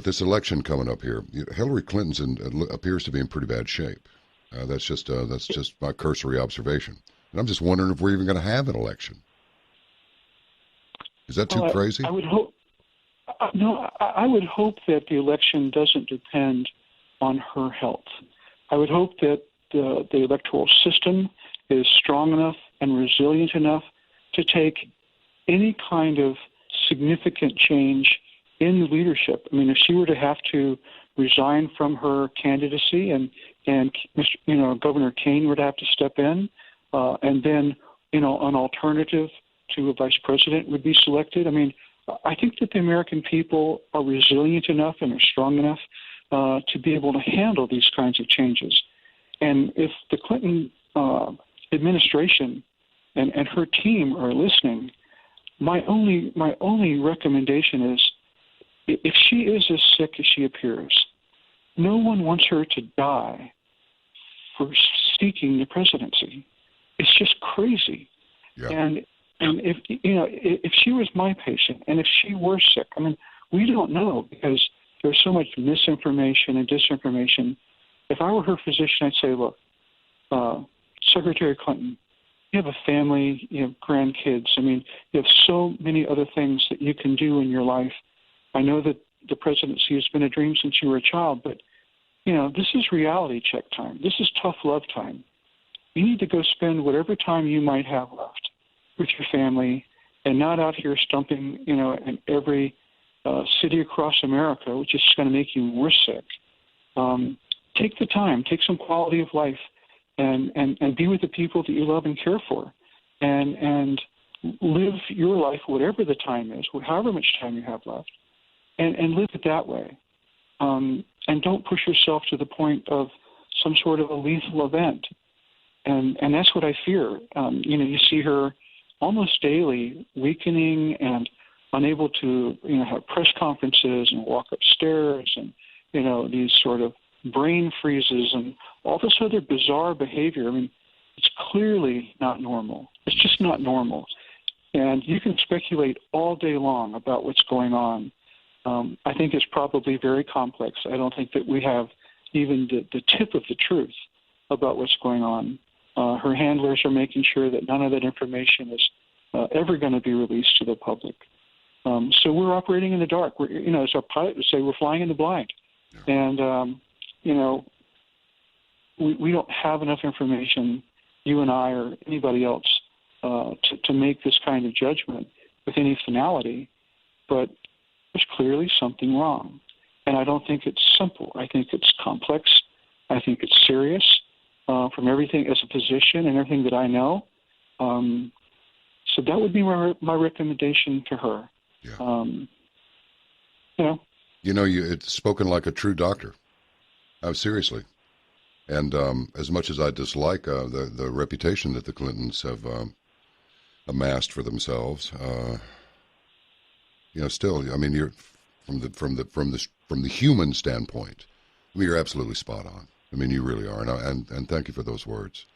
this election coming up here, Hillary Clinton's appears to be in pretty bad shape. That's just my cursory observation. And I'm just wondering if we're even going to have an election. Is that too crazy? I would hope. No, I would hope that the election doesn't depend on her health. I would hope that the electoral system is strong enough and resilient enough to take any kind of significant change in the leadership. I mean, if she were to have to resign from her candidacy and Governor Kane would have to step in, and then, an alternative to a vice president would be selected. I mean, I think that the American people are resilient enough and are strong enough to be able to handle these kinds of changes. And if the Clinton administration and her team are listening, my only recommendation is, if she is as sick as she appears, no one wants her to die for seeking the presidency. It's just crazy. Yeah. And if she was my patient and if she were sick, I mean, we don't know because there's so much misinformation and disinformation. If I were her physician, I'd say, look, Secretary Clinton, you have a family, you have grandkids. I mean, you have so many other things that you can do in your life. I know that the presidency has been a dream since you were a child, but, this is reality check time. This is tough love time. You need to go spend whatever time you might have left with your family and not out here stumping, in every city across America, which is going to make you more sick. Take the time, take some quality of life, and be with the people that you love and care for, and live your life, whatever the time is, however much time you have left, and live it that way. And don't push yourself to the point of some sort of a lethal event. And that's what I fear. You see her almost daily weakening and unable to, have press conferences and walk upstairs and, these sort of brain freezes and all this other bizarre behavior. I mean, it's clearly not normal. It's just not normal. And you can speculate all day long about what's going on. I think it's probably very complex. I don't think that we have even the tip of the truth about what's going on. Her handlers are making sure that none of that information is ever going to be released to the public. So we're operating in the dark. We're, as our pilot would say, we're flying in the blind. And, we don't have enough information, you and I or anybody else, to make this kind of judgment with any finality. But there's clearly something wrong. And I don't think it's simple. I think it's complex. I think it's serious from everything as a physician and everything that I know. So that would be my recommendation to her. Yeah. It's spoken like a true doctor. Seriously. And as much as I dislike the reputation that the Clintons have amassed for themselves, still, I mean, you're from the human standpoint, I mean, you're absolutely spot on. I mean, you really are, and thank you for those words.